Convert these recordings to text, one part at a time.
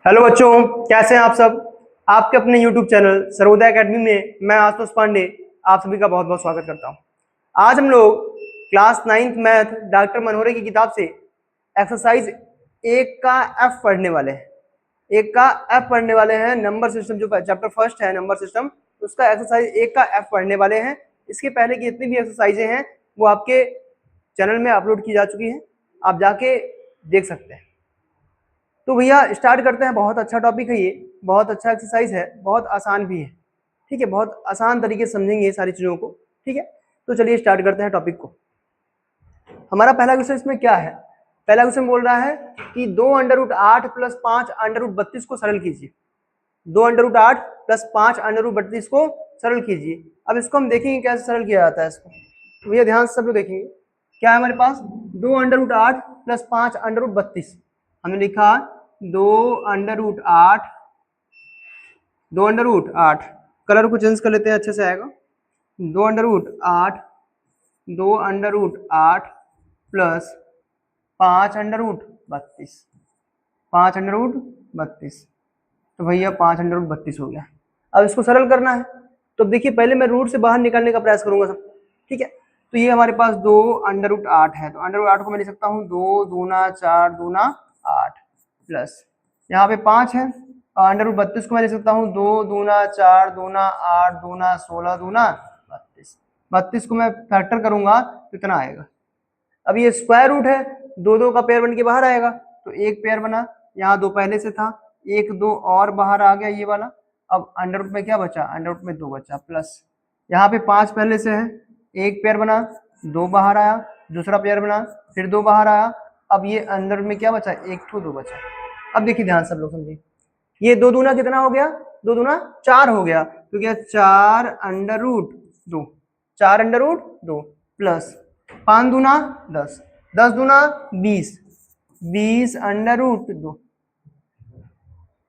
Hello बच्चों, कैसे हैं आप सब। आपके अपने YouTube चैनल सर्वोदय एकेडमी में मैं आशुतोष पांडे आप सभी का बहुत बहुत स्वागत करता हूं। आज हम लोग क्लास 9th मैथ डॉक्टर मनोहरे की किताब से एक्सरसाइज 1 का F पढ़ने वाले हैं। 1 का F पढ़ने वाले हैं। नंबर सिस्टम जो चैप्टर फर्स्ट है नंबर सिस्टम, उसका एक्सरसाइज 1 का F पढ़ने वाले हैं। इसके पहले की जितनी भी एक्सरसाइजें हैं वो आपके चैनल में अपलोड की जा चुकी हैं, आप जाके देख सकते हैं। तो भैया स्टार्ट करते हैं। बहुत अच्छा टॉपिक है ये, बहुत अच्छा एक्सरसाइज है, बहुत आसान भी है। ठीक है, बहुत आसान तरीके से समझेंगे ये सारी चीजों को। ठीक है, तो चलिए स्टार्ट करते हैं टॉपिक को। हमारा पहला क्वेश्चन इसमें क्या है? पहला क्वेश्चन बोल रहा है कि 2√8 प्लस 5√32 को सरल कीजिए। 2√8 प्लस 5√32 को सरल कीजिए। अब इसको हम देखेंगे कैसे सरल किया जाता है इसको। तो भैया ध्यान से सब लोग देखेंगे। क्या है हमारे पास? 2√8 प्लस 5√32। हमने लिखा 2√8 कलर को चेंज कर लेते हैं, अच्छे से आएगा। 2√8 प्लस 5√32 तो भैया 5√32 हो गया। अब इसको सरल करना है तो देखिए पहले मैं रूट से बाहर निकालने का प्रयास करूंगा सब। ठीक है, तो ये हमारे पास 2√8 है, तो √8 को मैं लिख सकता हूँ 2 दूना 4 दूना 8 प्लस यहाँ पे 5 है और √32 को मैं लिख सकता हूँ 2 दूना 4 दूना 8 दूना 16 दूना 32। 32 को मैं फैक्टर करूंगा तो इतना आएगा। अब ये स्क्वायर रूट है, 2 का पेयर बन के बाहर आएगा, तो एक पेयर बना, यहाँ 2 पहले से था, 1 2 और बाहर आ गया ये वाला। अब अंडर रूट में क्या बचा? अंडर रूट में 2 बचा प्लस यहाँ पे 5 पहले से है, एक पेयर बना, 2 बाहर आया, दूसरा पेयर बना, फिर 2 बाहर आया। अब ये अंदर में क्या बचा? 1 2 बचा। अब देखिए ध्यान सब लोग समझिए, ये 2 दूना कितना हो गया? 2 दूना 4 हो गया, तो क्या 4√2 4√2 प्लस 5 दूना 10 10 दूना 20 20√2।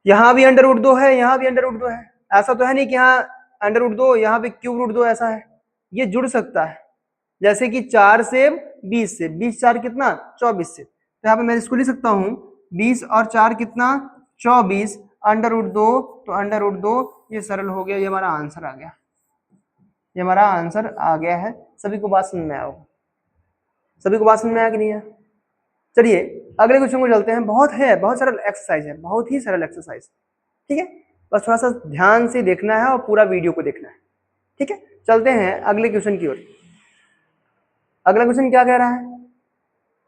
यहाँ भी √2 है, यहाँ भी √2 है। ऐसा तो है नहीं कि यहाँ √2 यहाँ पे √2 ऐसा है, ये जुड़ सकता है। जैसे कि 4 से 20 से 20 4 कितना? 24 से, तो यहाँ पे मैं इसको लिख सकता हूँ 20 और 4 कितना? 24 √2, तो √2 ये सरल हो गया। ये हमारा आंसर आ गया, ये हमारा आंसर आ गया है। सभी को बात समझ में आया होगा? सभी को बात समझ में आया कि नहीं है? चलिए अगले क्वेश्चन को चलते हैं। बहुत सरल एक्सरसाइज है, बहुत ही सरल एक्सरसाइज। ठीक है, बस थोड़ा सा ध्यान से देखना है और पूरा वीडियो को देखना है। ठीक है, चलते हैं अगले क्वेश्चन की ओर। अगला क्वेश्चन क्या कह रहा है?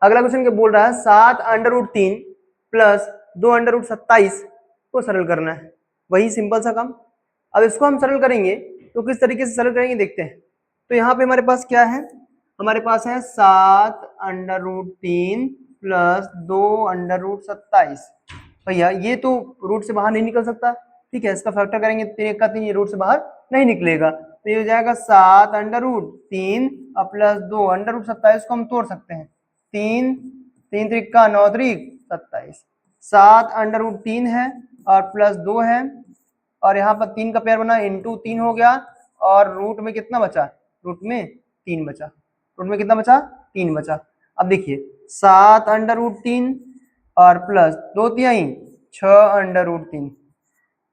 अगला क्वेश्चन क्या बोल रहा है? 7√3 प्लस 2√27 को सरल करना है। वही सिंपल सा काम। अब इसको हम सरल करेंगे तो किस तरीके से सरल करेंगे देखते हैं। तो यहाँ पे हमारे पास क्या है? हमारे पास है 7√3 प्लस 2√27। भैया ये तो रूट से बाहर नहीं निकल सकता। ठीक है, इसका फैक्टर करेंगे 3 का 3, ये रूट से बाहर नहीं निकलेगा, तो ये हो जाएगा 7√3 और प्लस 2√27 को हम तोड़ सकते हैं। 3 3 त्रिका 9 त्रिक 27, 7√3 है और प्लस 2 है और यहाँ पर 3 का पेयर बना, इंटू 3 हो गया और रूट में कितना बचा? रूट में 3 बचा। रूट में कितना बचा? 3 बचा। अब देखिए 7√3 और प्लस 2/3 6√3,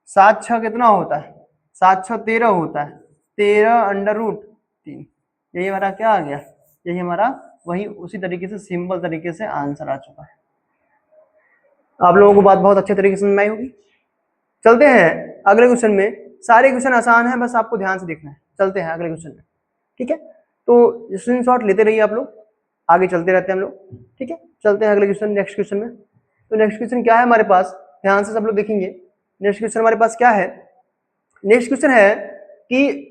7 6 कितना होता है? 7 6 13 होता है, 13√3। यही हमारा क्या आ गया? यही हमारा वही उसी तरीके से सिंपल तरीके से आंसर आ चुका है। आप लोगों को बात बहुत अच्छे तरीके से समझ में आई होगी। चलते हैं अगले क्वेश्चन में। सारे क्वेश्चन आसान है, बस आपको ध्यान से देखना है। चलते हैं अगले क्वेश्चन में। ठीक है, तो स्क्रीनशॉट लेते रहिए आप लोग, आगे चलते रहते हैं हम लोग। ठीक है, चलते हैं अगले क्वेश्चन, नेक्स्ट क्वेश्चन में। तो नेक्स्ट क्वेश्चन क्या है हमारे पास? ध्यान से सब लोग देखेंगे। नेक्स्ट क्वेश्चन हमारे पास क्या है? नेक्स्ट क्वेश्चन है कि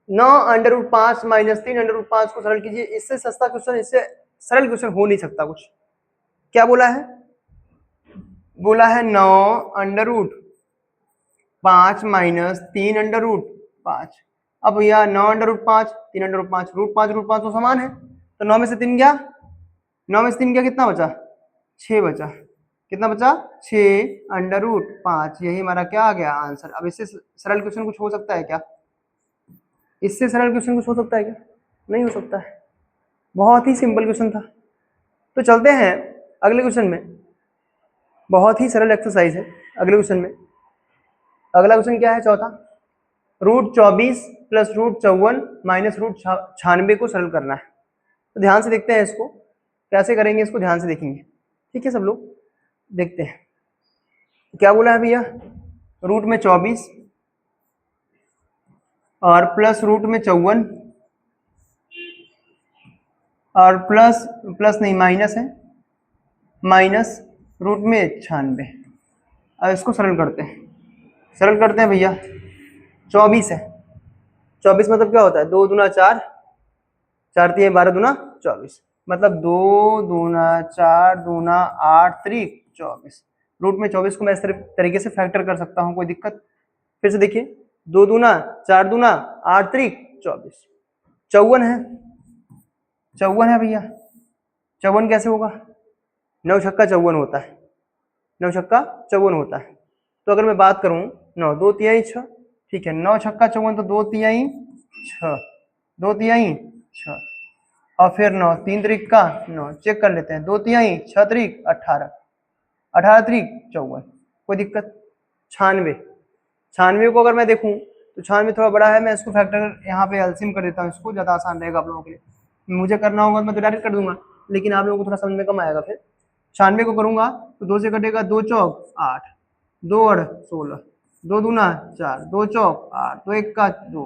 9√5 माइनस 3√5 को सरल कीजिए। इससे सस्ता क्वेश्चन, इससे सरल क्वेश्चन हो नहीं सकता कुछ। क्या बोला है? बोला है 9√5 माइनस 3√5। अब भैया 9√5 3√5 √5 तो समान है, तो 9 में से 3 गया, 9 में से 3 गया, कितना बचा? 6 बचा। कितना बचा? 6√5। यही हमारा क्या आ गया? आंसर। अब इससे सरल क्वेश्चन कुछ हो सकता है क्या? इससे सरल क्वेश्चन कुछ हो सकता है क्या? नहीं हो सकता है, बहुत ही सिंपल क्वेश्चन था। तो चलते हैं अगले क्वेश्चन में। बहुत ही सरल एक्सरसाइज है, अगले क्वेश्चन में, अगला क्वेश्चन क्या है चौथा, √24 प्लस √54 माइनस √96 को सरल करना है। तो ध्यान से देखते हैं इसको कैसे करेंगे, इसको ध्यान से देखेंगे। ठीक है सब लोग, देखते हैं क्या बोला है भैया। रूट में 24 और प्लस रूट में 54 और प्लस नहीं माइनस है, माइनस रूट में 96। अब इसको सरल करते हैं, सरल करते हैं भैया। 24 है, 24 मतलब क्या होता है, 2 दूना 4, 4 3 12 दूना 24, मतलब 2 दूना 4 दूना 8 त्रिक 24। रूट में 24 को मैं इस तरीके से फैक्टर कर सकता हूँ, कोई दिक्कत। फिर से देखिए, 2 दूना 4 दूना 8 त्रिक 24। 54 है, 54 है भैया। 54 कैसे होगा, 9 छक्का 54 होता है, 9 छक्का 54 होता है। तो अगर मैं बात करूं 9 2 तिहाई 6, ठीक है, 9 छक्का 54 तो 2 तिहाई 6, 2 तिहाई 6 और फिर 9 3 त्रिक का 9, चेक कर लेते हैं, 2 तिहाई 6 त्रिक 18, 18 त्रिक 54, कोई दिक्कत। 96 को अगर मैं देखूं तो 96 थोड़ा बड़ा है, मैं इसको फैक्टर यहाँ पे एलसीएम कर देता हूँ, इसको ज़्यादा आसान रहेगा आप लोगों के लिए। मुझे करना होगा मैं तो डायरेक्ट कर दूंगा, लेकिन आप लोगों को थोड़ा समझ में कम आएगा। फिर 96 को करूंगा तो 2 से कटेगा, 2 चौक 8, 2 और 16, 2 दूना 4, 2 चौक 8, 2 एक का 2,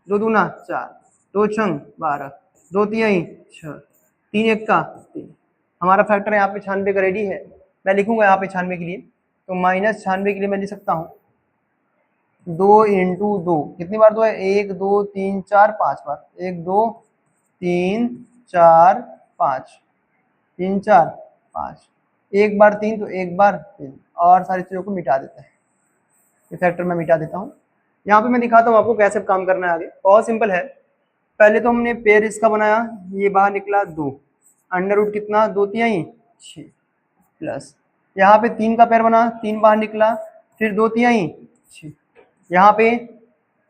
2 दूना 4, 2 छंग 12, 2 तिहाई 6, 3 एक का 3। हमारा फैक्टर यहाँ पे 96 का रेडी है। मैं लिखूंगा यहाँ पे 96 के लिए, तो -96 के लिए मैं लिख सकता हूँ 2 इंटू 2, कितनी बार 2 है, 1 2 3 4 5 बार, 1 2 3 4 5, 3 4 5, एक बार 3 तो एक बार 3, और सारी चीज़ों को मिटा देते हैं। ये फैक्टर मैं मिटा देता हूँ। यहाँ पे मैं दिखाता हूँ आपको कैसे काम करना है आगे, बहुत सिंपल है। पहले तो हमने पेयर इसका बनाया, ये बाहर निकला 2, अंडर रूट कितना, 2 तिहाई 6, प्लस यहाँ पे 3 का पेयर बना, 3 बाहर निकला, फिर 2 तिहाई 6, यहाँ पे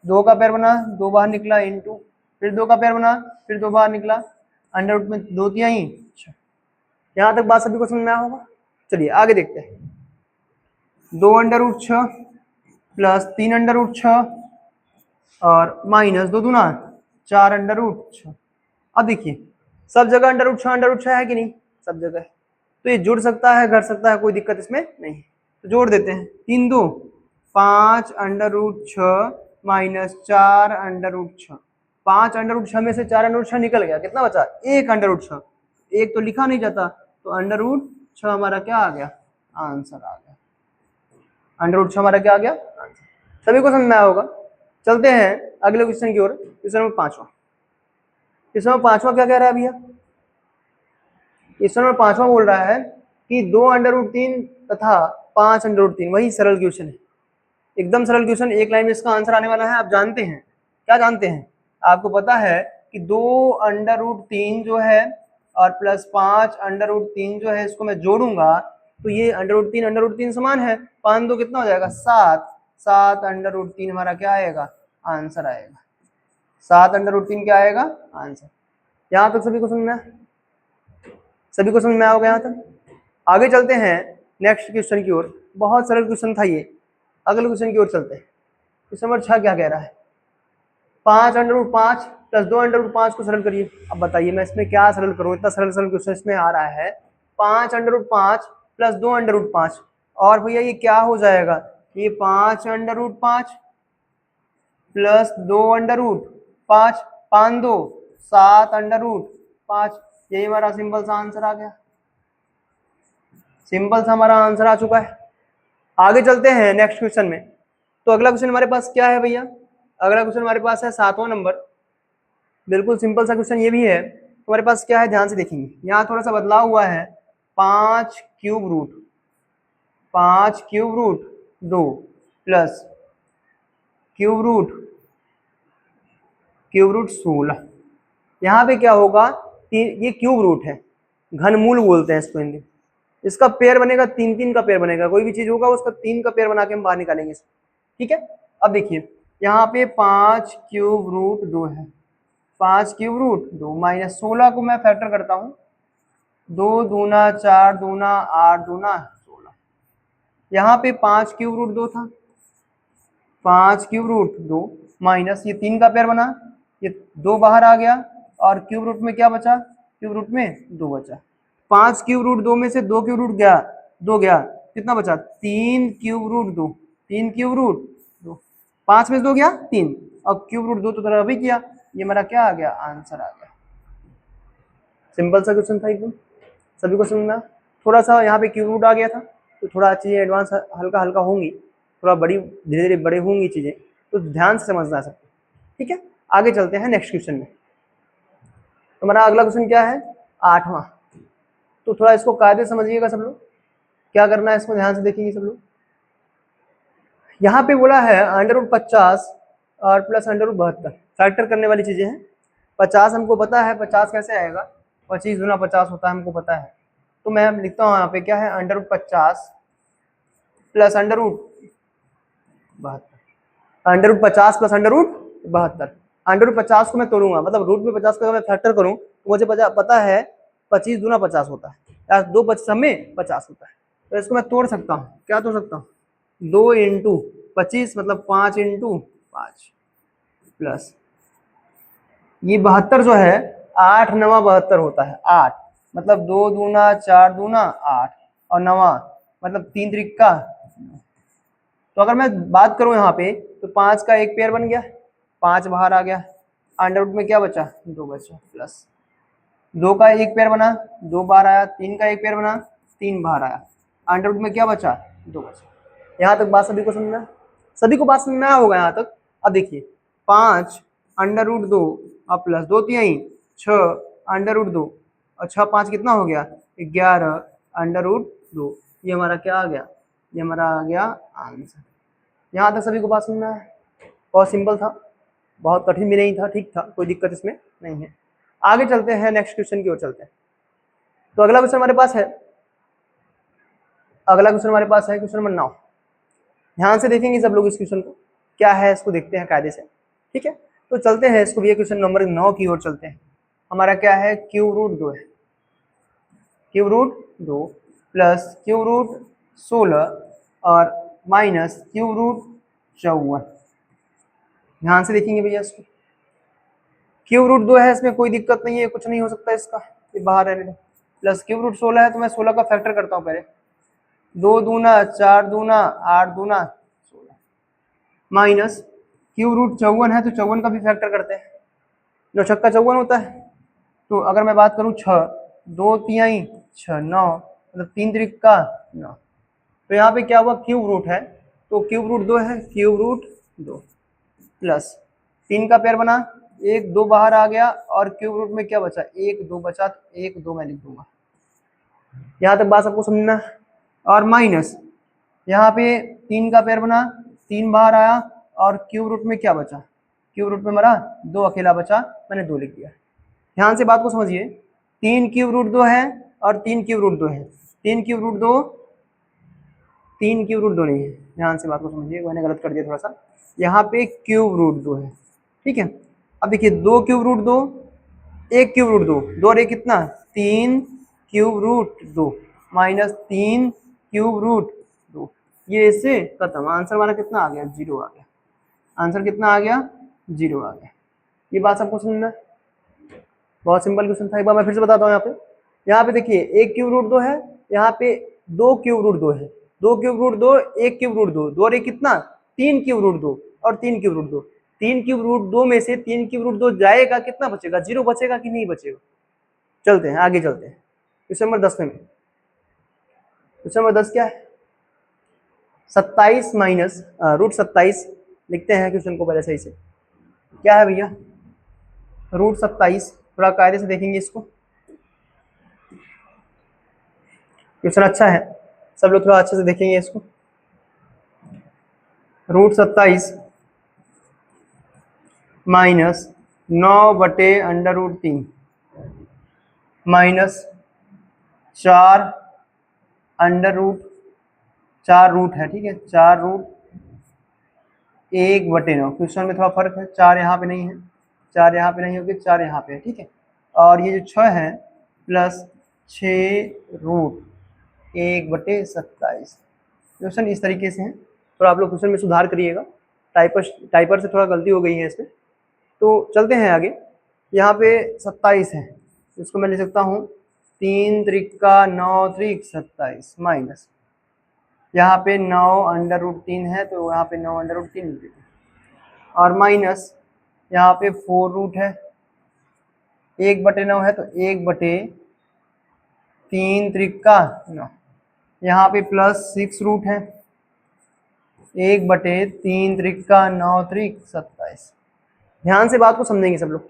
2 का पेयर बना, 2 बाहर निकला, इंटू फिर 2 का पेयर बना, फिर 2 बाहर निकला, अंडर रूट में 2 तिहाई 6। यहाँ तक बात सभी को समझ में आया होगा। चलिए आगे देखते हैं, 2 under root 6 plus 3 under root 6 और माइनस 2 दूना 4 अंडर रूट 6। अब देखिए सब जगह अंडर रूट 6 है कि नहीं, सब जगह है, तो ये जुड़ सकता है, घट सकता है, कोई दिक्कत इसमें नहीं। तो जोड़ देते हैं, 3 2 5 under root 6 minus 4 under root 6। 5 under root 6 में से 4 अंडर रूट 6 निकल गया, कितना बचा, 1 अंडर रूट 6, एक तो लिखा नहीं जाता, तो अंडर रूट 6 हमारा क्या आ गया, आंसर आ गया। अंडर रूट 6 हमारा क्या आ गया, आंसर। सभी को समझ में आया होगा। चलते हैं अगले क्वेश्चन की ओर, क्वेश्चन नंबर 5वां। क्वेश्चन नंबर 5वां क्या कह रहा है भैया, क्वेश्चन नंबर 5वां बोल रहा है कि 2 अंडर रूट 3 तथा 5 अंडर रूट 3, वही सरल क्वेश्चन है, एकदम सरल क्वेश्चन, एक लाइन में इसका आंसर आने वाला है। आप जानते हैं, क्या जानते हैं, आपको पता है कि 2 अंडर रूट 3 जो है और प्लस 5 अंडर रूट 3 जो है, इसको मैं जोड़ूंगा तो ये अंडर रूट 3 समान है, 5 2 कितना हो जाएगा, 7, 7 अंडर रूट 3 हमारा क्या आएगा, आंसर आएगा। 7 अंडर रूट 3 क्या आएगा, आंसर। यहाँ तक सभी को समझ में, सभी को समझ में आओगे यहाँ तक। आगे चलते हैं नेक्स्ट क्वेश्चन की ओर, बहुत सरल क्वेश्चन था ये। अगले क्वेश्चन की ओर चलते हैं। क्वेश्चन नंबर 6 क्या कह रहा है, 5 under root 5 plus 2 under root 5 को सरल करिए। अब बताइए मैं इसमें क्या सरल करूँ, इतना सरल सरल क्वेश्चन इसमें आ रहा है। 5 under root 5 plus 2 under root 5, और भैया ये क्या हो जाएगा, ये 5 under root 5 plus 2 under root 5, 5 2 7 under root 5, यही हमारा सिंपल सा आंसर आ गया, सिंपल सा हमारा आंसर आ चुका है। आगे चलते हैं नेक्स्ट क्वेश्चन में। तो अगला क्वेश्चन हमारे पास क्या है भैया, अगला क्वेश्चन हमारे पास है 7वां नंबर, बिल्कुल सिंपल सा क्वेश्चन ये भी है। हमारे पास क्या है, ध्यान से देखेंगे, यहाँ थोड़ा सा बदलाव हुआ है। 5 cube root 2 plus cube root 16, यहाँ पे क्या होगा, ये क्यूब रूट है, घनमूल बोलते हैं इसको हिंदी, इसका पेयर बनेगा 3 3 का पेयर बनेगा, कोई भी चीज होगा उसका 3 का पेयर बना के हम बाहर निकालेंगे इसको, ठीक है। अब देखिए यहाँ पे 5 क्यूब रूट 2 है, 5 क्यूब रूट 2 माइनस 16 को मैं फैक्टर करता हूँ, 2 दूना 4 दूना 8 दूना 16, यहाँ पे 5 क्यूब रूट 2 था, 5 क्यूब रूट 2 माइनस ये 3 का पेयर बना, ये 2 बाहर आ गया और क्यूब रूट में क्या बचा, क्यूब रूट में 2 बचा। 5 क्यूब रूट 2 में से 2 क्यूब रूट गया, 2 गया, कितना बचा, 3 क्यूब रूट 2, 3 क्यूब रूट 2, 5 में से 2 गया 3 और क्यूब रूट 2 तो तरह अभी किया, ये मेरा क्या आ गया, आंसर आ गया। सिंपल सा क्वेश्चन था एकदम, सभी को समझना। थोड़ा सा यहाँ पे क्यूब रूट आ गया था तो थोड़ा चीज़ें एडवांस हल्का हल्का होंगी, थोड़ा बड़ी धीरे धीरे बड़े होंगी चीज़ें, तो ध्यान से समझना सकते। ठीक है, आगे चलते हैं नेक्स्ट क्वेश्चन में। तो हमारा अगला क्वेश्चन क्या है, 8वां। तो थोड़ा इसको कायदे समझिएगा सब लोग, क्या करना है इसको ध्यान से देखेंगे सब लोग। यहाँ पे बोला है √50 और प्लस √72, फैक्टर करने वाली चीजें हैं। 50 हमको पता है, 50 कैसे आएगा, 25 गुना 50 होता है, हमको पता है। तो मैं लिखता हूँ यहाँ पे क्या है, √50 प्लस √72, √50 प्लस √72। √50 को मैं तोड़ूंगा, मतलब रूट में 50 का मैं फैक्टर करूँ तो मुझे पता है 25 दूना 50 होता है, या 2 25 में 50 होता है। तो इसको मैं तोड़ सकता हूँ, क्या तोड़ सकता हूँ, 2 इंटू 25 मतलब 5 इंटू 5 प्लस ये 72 जो है 8 9 72 होता है, 8 मतलब 2 दूना 4 दूना 8 और 9 मतलब 3 त्रिका। तो अगर मैं बात करूं यहाँ पे तो 5 का एक पेयर बन गया, 5 बाहर आ गया, अंडर रूट में क्या बचा, 2 बचा, प्लस 2 का एक पेयर बना, 2 बाहर आया, 3 का एक पेयर बना, 3 बाहर आया, अंडर रूट में क्या बचा, 2 बचा। यहाँ तक बात सभी को समझना, सभी को बात समझना होगा यहाँ तक। अब देखिए 5 √2 और प्लस 2 तिहाई 6 √2 और 6 5 कितना हो गया, 11 √2। ये हमारा क्या आ गया, ये हमारा आ गया आंसर। यहाँ तक सभी को बात सुनना है, बहुत सिंपल था, बहुत कठिन भी नहीं था, ठीक था, कोई दिक्कत इसमें नहीं है। आगे चलते हैं, नेक्स्ट क्वेश्चन की ओर चलते हैं। तो अगला क्वेश्चन हमारे पास है, अगला क्वेश्चन हमारे पास है क्वेश्चन नंबर 9। ध्यान से देखेंगे सब लोग इस क्वेश्चन को, क्या है इसको देखते हैं कायदे से। ठीक है, तो चलते हैं इसको भी, क्वेश्चन नंबर 9 की ओर चलते हैं। हमारा क्या है, क्यूब रूट 2 है, cube root 2 plus cube root 16 और माइनस क्यूब रूट 54। ध्यान से देखेंगे भैया इसको, क्यूब रूट 2 है, इसमें कोई दिक्कत नहीं है, कुछ नहीं हो सकता इसका, ये बाहर रहने दो। प्लस क्यूब रूट 16 है तो मैं 16 का फैक्टर करता हूँ पहले, 2 दूना 4 दूना 8 दूना 16, माइनस क्यूब रूट 54 है तो 54 का भी फैक्टर करते हैं, 9 छक्का 54 होता है। तो अगर मैं बात करूँ 6 2 तिहाई 6 9 मतलब 3 त्रिका 9। तो यहाँ पे क्या हुआ, क्यूब रूट है तो क्यूब रूट 2 है, क्यूब रूट 2 प्लस 3 का पेयर बना, 1 2 बाहर आ गया और क्यूब रूट में क्या बचा, 1 2 बचा, तो 1 2 मैं लिख दूंगा। यहाँ तक बात सबको समझना। और माइनस यहाँ पे 3 का पेयर बना, 3 बाहर आया और क्यूब रूट में क्या बचा, क्यूब रूट में मरा 2 अकेला बचा, मैंने 2 लिख दिया। ध्यान से बात को समझिए, 3 क्यूब रूट 2 है और 3 क्यूब रूट 2 है, 3 क्यूब रूट 2, 3 क्यूब रूट 2 नहीं है। ध्यान से बात को समझिए, मैंने गलत कर दिया थोड़ा सा, यहाँ पे क्यूब रूट 2 है। ठीक है, अब देखिए 2 क्यूब रूट 2, 1 क्यूब रूट 2, 2 और 1 कितना, 3 cube root 2 minus 3 cube root 2, ये इससे खत्म। आंसर हमारा कितना आ गया, 0 आ गया। आंसर कितना आ गया, 0 आ गया। ये बात सबको समझना, बहुत सिंपल क्वेश्चन था। एक बार मैं फिर से बताता हूँ, यहाँ पे देखिए 1 क्यूब रूट 2 है, यहाँ पे 2 क्यूब रूट 2 है, 2 क्यूब रूट 2 1 क्यूब रूट 2, 2 और 1 कितना, 3 क्यूब रूट 2 और 3 क्यूब रूट 2, 3 क्यूब रूट 2 में से 3 क्यूब रूट 2 जाएगा, कितना बचेगा, 0 बचेगा कि नहीं बचेगा। चलते हैं आगे, चलते हैं क्वेश्चन नंबर 10 में। क्वेश्चन नंबर 10 क्या है, 27 माइनस √27 लिखते हैं क्वेश्चन को पहले सही से। क्या है भैया, √27, थोड़ा कायदे से देखेंगे इसको, क्वेश्चन अच्छा है, सब लोग थोड़ा अच्छे से देखेंगे इसको। √27 minus 9/√3 minus 4 under root, 4 root है, ठीक है, 4 रूट 1/9। क्वेश्चन में थोड़ा फर्क है, 4 यहाँ पे नहीं है, 4 यहाँ पे नहीं होगी, 4 यहाँ पे है, ठीक है। और ये जो 6 है प्लस 6 रूट 1/27, क्वेश्चन इस तरीके से हैं, थोड़ा आप लोग क्वेश्चन में सुधार करिएगा, टाइपर से थोड़ा गलती हो गई है इसमें। तो चलते हैं आगे। यहाँ पे 27 है, इसको मैं लिख सकता हूँ 3 त्रिका 9 त्रिक 27 माइनस, यहाँ पे 9 अंडर रूट 3 है तो यहाँ पे 9 अंडर रूट 3 लिख देते हैं, और माइनस यहाँ पे 4 रूट है, 1/9 है तो 1/3 त्रिका 9, यहाँ पे प्लस 6 रूट है, 1/3 त्रिका 9 त्रिक 27। ध्यान से बात को समझेंगे सब लोग।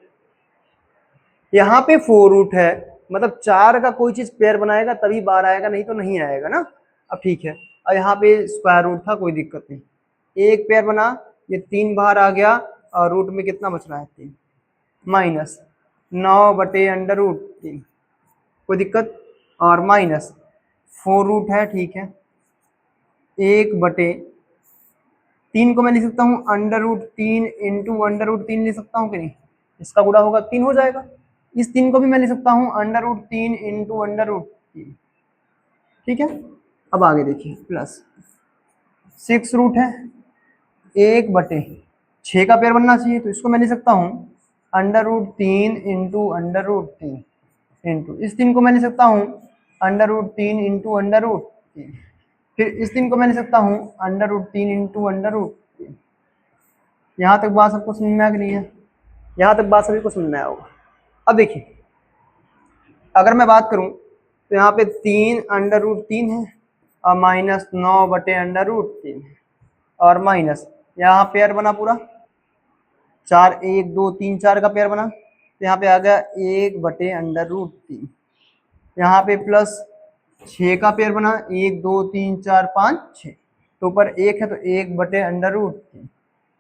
यहाँ पे 4 रूट है, मतलब 4 का कोई चीज पेयर बनाएगा तभी बाहर आएगा, नहीं तो नहीं आएगा ना। अब ठीक है, और यहाँ पे स्क्वायर रूट था, कोई दिक्कत नहीं, एक पेयर बना, ये 3 बाहर आ गया, और रूट में कितना बच रहा है 3, माइनस 9/√3, कोई दिक्कत, और माइनस 4 रूट है, ठीक है, 1/3 को मैं लिख सकता हूँ √3 इंटू √3 लिख सकता हूँ कि नहीं, इसका गुणा होगा 3 हो जाएगा। इस 3 को भी मैं लिख सकता हूँ √3 इंटू √3, ठीक है। अब आगे देखिए, प्लस 6 रूट है, 1/6 का पेयर बनना चाहिए, तो इसको मैं लिख सकता हूँ √3 इंटू √3 इंटू, इस 3 को मैं लिख सकता हूँ √3 इंटू √3, फिर इस 3 को मैं लिख सकता हूँ √3 इंटू √3। यहाँ तक बात सबको समझ में आ गई है? यहाँ तक बात सभी को समझ में आया होगा। अब देखिए, अगर मैं बात करूं तो यहाँ पे 3 √3 है, और माइनस 9/√3 है, और माइनस यहाँ पेयर बना पूरा 4, 1 2 3 4 का पेयर बना, तो यहाँ पे आ गया 1/√3, यहाँ पे प्लस 6 का पेयर बना, 1 2 3 4 5 6, तो ऊपर 1 है तो 1/√3,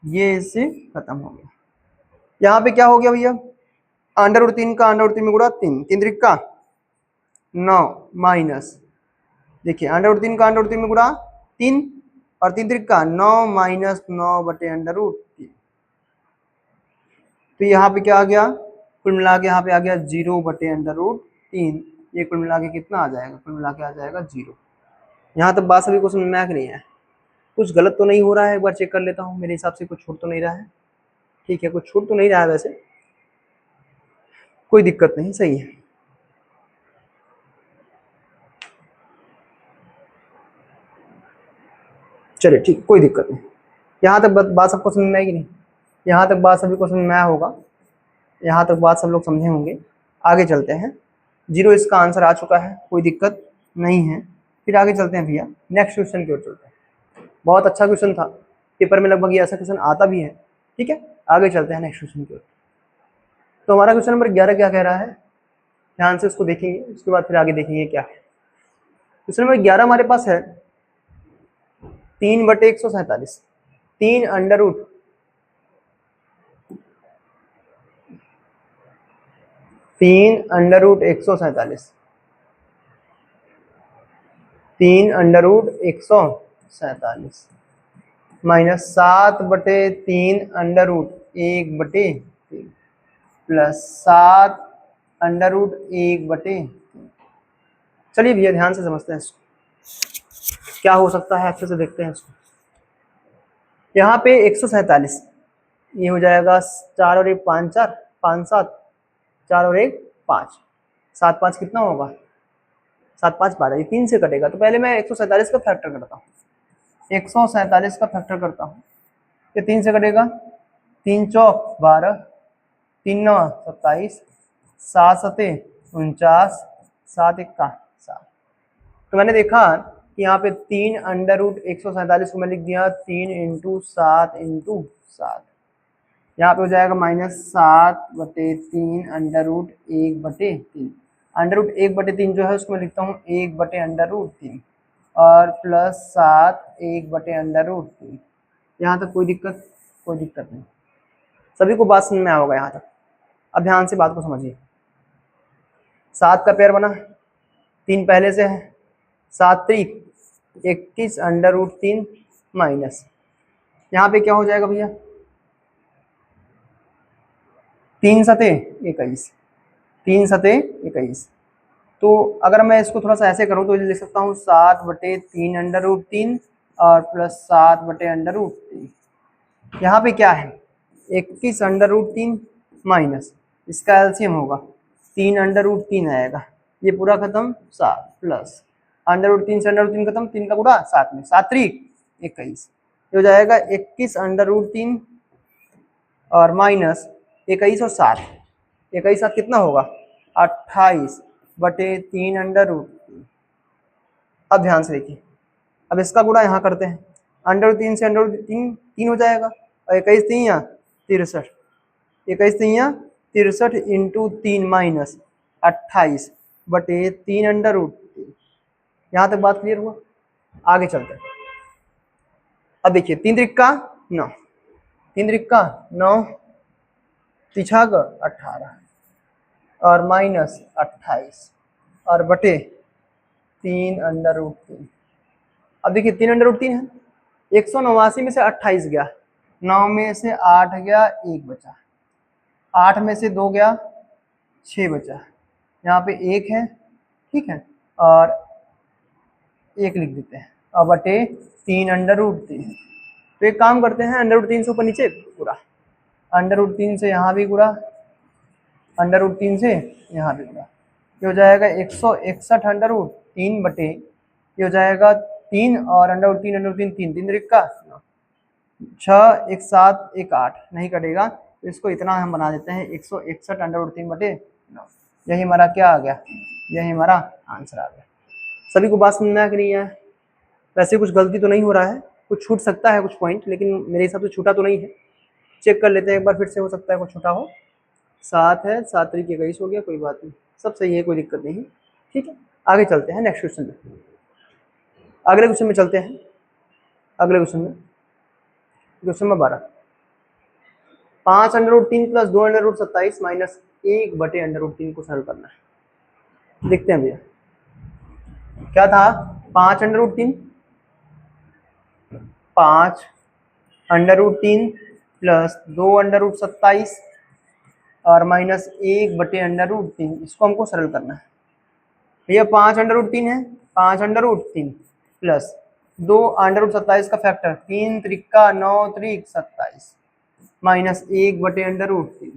ये इससे खत्म हो गया। यहाँ पे क्या हो गया भैया, √3 का √3 में गुणा 3, 3 त्रिका 9 माइनस, देखिए √3 का √3 में गुणा 3, और 3 त्रिका 9 माइनस 9/√3, तो यहाँ पे क्या आ गया, कुल मिला के यहाँ पे आ गया 0/√3, ये कुल मिला के कितना आ जाएगा, कुल मिला के आ जाएगा 0। यहाँ तक बात सभी को समझ में आ नहीं है? कुछ गलत तो नहीं हो रहा है, एक बार चेक कर लेता हूँ, मेरे हिसाब से कुछ छूट तो नहीं रहा है, ठीक है, कुछ छूट तो नहीं रहा है, वैसे कोई दिक्कत नहीं, सही है। चलिए ठीक, कोई दिक्कत नहीं। यहाँ तक बात सबको समझ में आएगी नहीं? यहाँ तक बात सभी को समझ में आया होगा, यहाँ तक बात सब लोग समझे होंगे। आगे चलते हैं, 0 इसका आंसर आ चुका है, कोई दिक्कत नहीं है। फिर आगे चलते हैं भैया, नेक्स्ट क्वेश्चन की ओर चलते हैं। बहुत अच्छा क्वेश्चन था, पेपर में लगभग ये ऐसा क्वेश्चन आता भी है, ठीक है। आगे चलते हैं नेक्स्ट क्वेश्चन की ओर। तो हमारा क्वेश्चन नंबर 11 क्या कह रहा है, ध्यान से उसको देखेंगे, उसके बाद फिर आगे देखेंगे क्या है। क्वेश्चन नंबर 11 हमारे पास है 3/147, 3 √3 √147, 3 √147 माइनस 7/3 √1/3 प्लस 7 √1/3। चलिए भैया ध्यान से समझते हैं इसको, क्या हो सकता है, अच्छे से देखते हैं इसको। यहाँ पे 147, ये हो जाएगा 4 और 1 5 4 5 7, 4 और 1 5, 7 5 कितना होगा, 7 5 12, ये 3 से कटेगा, तो पहले मैं 147 का फैक्टर करता हूँ, 147 का फैक्टर करता हूँ, ये 3 से कटेगा, 3 चौक 12, 3 9 27, 7 7 49, 7 1 7। तो मैंने देखा कि यहाँ पे 3 √147 को मैं लिख दिया 3 इंटू 7 इंटू 7, यहाँ पे हो जाएगा -7/3 √1/3, √1/3 जो है उसको मैं लिखता हूँ 1/√3, और प्लस 7 1/√3। यहाँ तक कोई दिक्कत? कोई दिक्कत नहीं, सभी को बात समझ में आया होगा यहाँ तक। अब ध्यान से बात को समझिए, 7 का पेयर बना, 3 पहले से है, 7 3 21 √3 माइनस, यहाँ पे क्या हो जाएगा भैया, 3 सते 21, 3 सते 21। तो अगर मैं इसको थोड़ा सा ऐसे करूँ तो लिख सकता हूँ 7/3 √3 और प्लस 7/√3। यहाँ पे क्या है 21/√3 माइनस इसका एलसीएम होगा 3/√3 आएगा, ये पूरा खत्म 7 प्लस √3 से √3 खत्म, 3 का गुणा 7 में 7 3 21, हो जाएगा 21/√3 और माइनस 21 और 7, 21 7 कितना होगा 28/3/√3। अब ध्यान से देखिए, अब इसका गुणा यहाँ करते हैं, √3 से √3 3 हो जाएगा और 21 3 या 63, 21 3 या 63 इंटू 3 माइनस 28/3/√3। यहाँ तक बात क्लियर हुआ? आगे चलते हैं। अब देखिए 3 त्रिका 9, 3 त्रिका 9, 3 18 और माइनस 28 और बटे 3/√3। अब देखिए 3/√3 है, 189 में से 28 गया, 9 में से 8 गया, 1 बचा, 8 में से 2 गया, 6 बचा, यहाँ पे 1 है, ठीक है, और 1 लिख देते हैं और बटे 3/√3। तो एक काम करते हैं, √3 से ऊपर नीचे पूरा, √3 से यहाँ भी पूरा, √3 से यहाँ भी पूरा, ये हो जाएगा 161/√3 बटे, ये हो जाएगा 3 और √3 3 3 त्रिका 6 1 7 1 8 नहीं कटेगा, तो इसको इतना हम बना देते हैं 161/√3 बटे 9। यही हमारा क्या आ गया, यही हमारा आंसर आ गया। सभी को बात समझ में आ रही है? वैसे कुछ गलती तो नहीं हो रहा है, कुछ छूट सकता है कुछ पॉइंट, लेकिन मेरे हिसाब से छूटा तो नहीं है। चेक कर लेते हैं एक बार फिर से, हो सकता है कुछ छूटा हो। 7 है, 7 3 21 हो गया, कोई बात नहीं, सब सही है, कोई दिक्कत नहीं, ठीक है। आगे चलते हैं नेक्स्ट क्वेश्चन में, अगले क्वेश्चन में चलते हैं। अगले क्वेश्चन में, क्वेश्चन नंबर 12, 5/√3 प्लस 2/27 माइनस 1/√3 को सरल करना है। देखते हैं भैया क्या था, 5/√3 प्लस 2/27 और माइनस 1/√3, इसको हमको सरल करना है। भैया 5/√3 है, 5/√3 प्लस 2/27 का फैक्टर 3 त्रिका 9 त्रिक 27 माइनस 1/√3।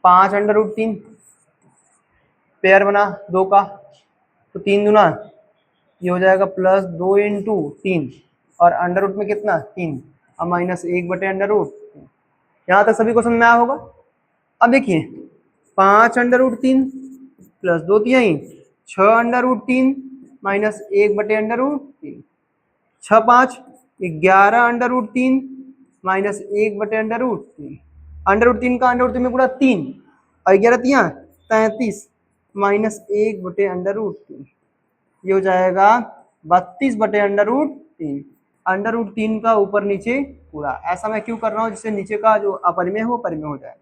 5/√3 पेयर बना 2 का, तो 3 दूना ये हो जाएगा प्लस 2 इंटू 3 और अंडर रूट में कितना 3 और माइनस 1/√3। यहाँ तक सभी को समझ में आया होगा। अब देखिए 5/√3 प्लस 2 तिहाई 6/√3 माइनस 1/√3, 6 5 11/√3 माइनस 1/√3, √3 का √3 में पूरा 3 और 11 तिहां 33 माइनस 1/√3, ये हो जाएगा 32/√3। √3 का ऊपर नीचे पूरा, ऐसा मैं क्यों कर रहा हूँ, जिससे नीचे का जो अपरिमेय हो परिमेय हो जाए।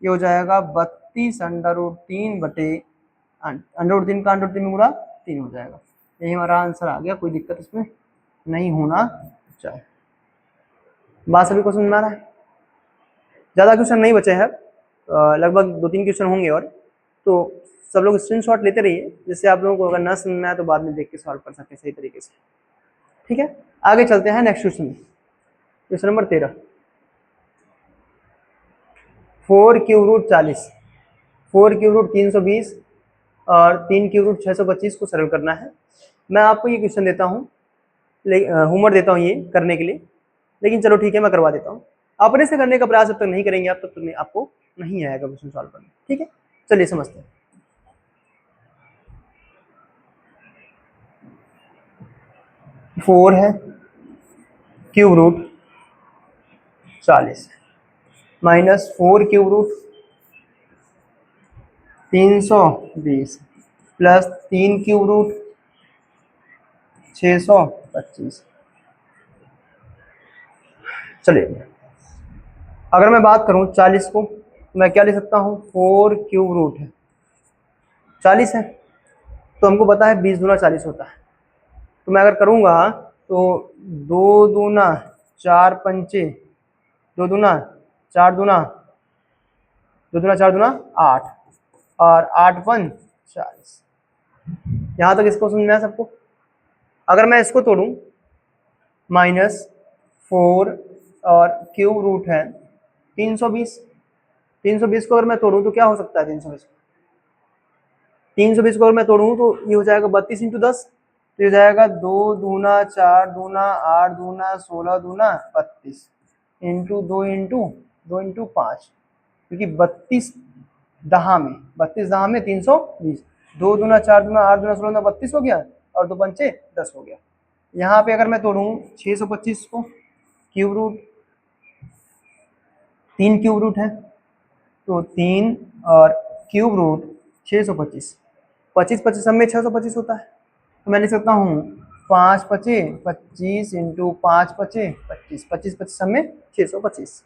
ये हो जाएगा 32/√3 बटे √3 का √3 में पूरा 3 हो जाएगा। यही हमारा आंसर आ गया, कोई दिक्कत इसमें नहीं होना चाहिए। बात सभी को समझ में आ रहा है? ज़्यादा क्वेश्चन नहीं बचे हैं, लगभग 2-3 क्वेश्चन होंगे और, तो सब लोग स्क्रीनशॉट लेते रहिए, जिससे आप लोगों को अगर ना समझ में आए तो बाद में देख के सॉल्व कर सकते सही तरीके से, ठीक है। आगे चलते हैं नेक्स्ट क्वेश्चन में, क्वेश्चन नंबर 13, 4³ 40, 4³ 320 और 3³ 625 को सरल करना है। मैं आपको ये क्वेश्चन देता हूँ, होमवर्क देता हूँ ये करने के लिए, लेकिन चलो ठीक है मैं करवा देता हूँ। अपने से करने का प्रयास जब तक नहीं करेंगे आप, तब तक आपको नहीं आएगा क्वेश्चन सॉल्व करना, ठीक है। चलिए समझते हैं। 4 है, ³ 40 माइनस 4³ 320 प्लस 3³ 625। चलिए अगर मैं बात करूं 40 को, मैं क्या लिख सकता हूं, 4³ है, 40 है, तो हमको पता है 20 दूना 40 होता है। तो मैं अगर करूंगा तो 2 दूना 4 पंचे 2 दूना 4 दूना 2 दूना 4 दूना 8 और 8 पन 40। यहाँ तक इसको समझ में आया सबको? अगर मैं इसको तोड़ूं माइनस 4 और क्यूब रूट है 320। 320 को अगर मैं तोड़ूं तो क्या हो सकता है? 320 को अगर मैं तोड़ूं तो ये हो जाएगा 32 इंटू 10, तो ये हो जाएगा 2 दूना 4 दूना 8 दूना 16 दूना 32 इंटू 2 इंटू 5, क्योंकि 32 दहा में 320, 2 दूना 4 दूना 8 दूना 16 32 हो गया और 2 पंचे 10 हो गया। यहाँ पे अगर मैं तोड़ूं 625 को, क्यूब रूट 3 क्यूब रूट है तो 3 और क्यूब रूट 625, 25 सब में 625 होता है, तो मैं लिख सकता हूँ 5 पचे 25 इंटू 5 पचे 25, 25 सब में 625।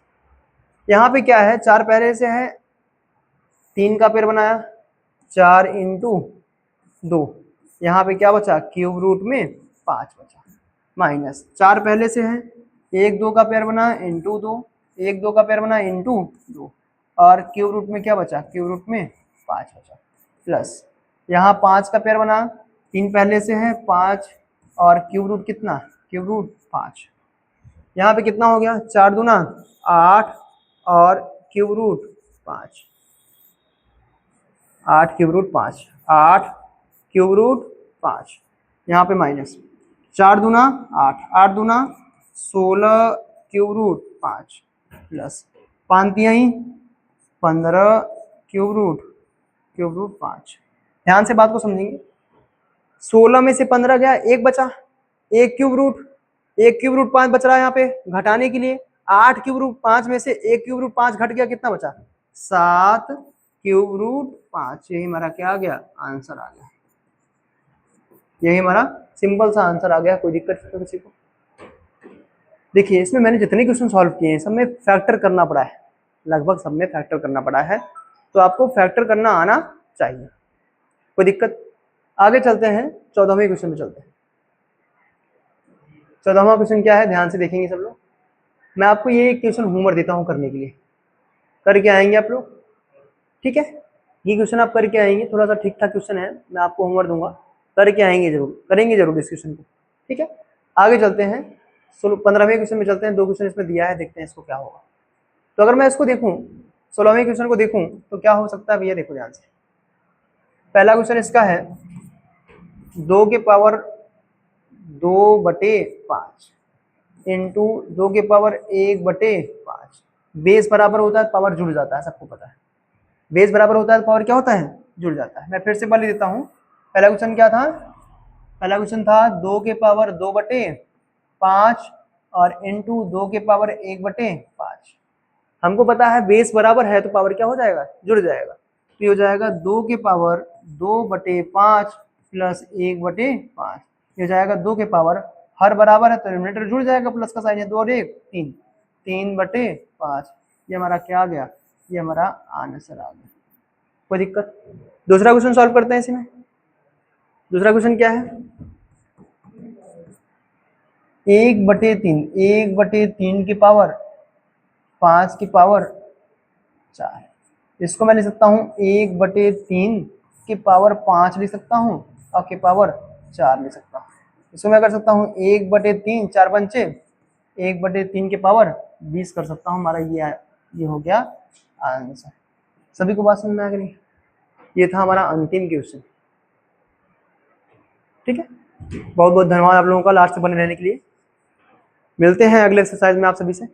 यहाँ पे क्या है, 4 पहले से है, 3 का पेड़ बनाया, 4 इंटू 2, यहाँ पे क्या बचा? क्यूब रूट में 5 बचा, माइनस 4 पहले से है, 1 2 का पेड़ बना इंटू 2, 1 2 का पेड़ बना इंटू 2, और क्यूब रूट में क्या बचा? क्यूब रूट में 5 बचा, प्लस यहाँ 5 का पेड़ बना, 3 पहले से है 5 और क्यूब रूट कितना? क्यूब रूट 5, यहाँ पे कितना हो गया? 4 दूना 8 और cube root 5, 8 cube root 5, 8 cube root 5, यहाँ पे माइनस 4 दूना 8, 8 दूना 16 क्यूब रूट 5, प्लस 5 तिहाई 15 क्यूब रूट 5। ध्यान से बात को समझेंगे, 16 में से 15 गया, एक बचा, एक क्यूब रूट 5 बच रहा है यहाँ पे घटाने के लिए, 8 क्यूब रूट 5 में से 1 क्यूब रूट 5 घट गया, कितना बचा? 7 क्यूब रूट 5। यही हमारा क्या आ गया? आंसर आ गया। यही हमारा सिंपल सा आंसर आ गया। कोई दिक्कत है किसी को? देखिए इसमें मैंने जितने क्वेश्चन सॉल्व किए हैं सब में फैक्टर करना पड़ा है, लगभग सब में फैक्टर करना पड़ा है, तो आपको फैक्टर करना आना चाहिए। कोई दिक्कत? आगे चलते हैं, 14वें क्वेश्चन में चलते हैं। 14वां क्वेश्चन क्या है, ध्यान से देखेंगे सब लोग। मैं आपको ये क्वेश्चन होमवर्क देता हूँ करने के लिए, करके आएंगे आप लोग, ठीक है? ये क्वेश्चन आप करके आएंगे, थोड़ा सा ठीक ठाक क्वेश्चन है, मैं आपको होमवर्क दूंगा, करके आएंगे जरूर, करेंगे जरूर इस क्वेश्चन को, ठीक है? आगे चलते हैं, 15वें क्वेश्चन में चलते हैं। 2 क्वेश्चन इसमें दिया है, देखते हैं इसको क्या होगा। तो अगर मैं इसको देखूं, 16वें क्वेश्चन को देखूं तो क्या हो सकता है भैया? देखो ध्यान से, पहला क्वेश्चन इसका है 2 के पावर 2/5 इंटू 2 के पावर 1/5। बेस बराबर होता है, पावर जुड़ जाता है, सबको पता है। बेस बराबर होता है तो पावर क्या होता है? जुड़ जाता है। मैं फिर से बता देता हूँ, पहला क्वेश्चन क्या था? पहला क्वेश्चन था 2 के पावर 2/5 और इंटू 2 के पावर 1/5। हमको पता है बेस बराबर है तो पावर क्या हो जाएगा? जुड़ जाएगा। तो ये हो जाएगा 2 के पावर 2/5 प्लस 1/5। ये हो जाएगा 2 के पावर, हर बराबर है तो डिनोमिनेटर जुड़ जाएगा, प्लस का साइन है, 2 और 1 3, 3/5। ये हमारा क्या आ गया? ये हमारा आंसर आ गया। कोई दिक्कत? दूसरा क्वेश्चन सॉल्व करते हैं इसमें। दूसरा क्वेश्चन क्या है? 1/3, 1/3 की पावर 5 की पावर 4। इसको मैं लिख सकता हूँ 1/3 की पावर 5 लिख सकता हूँ और की पावर 4 लिख सकता हूँ। इसको मैं कर सकता हूँ 1/3, 4 पंचे 1/3 की पावर 20 कर सकता हूँ। हमारा ये हो गया आंसर। सभी को बात समझ में आ गई? ये था हमारा अंतिम क्वेश्चन, ठीक है? बहुत बहुत धन्यवाद आप लोगों का लास्ट से बने रहने के लिए। मिलते हैं अगले एक्सरसाइज में आप सभी से।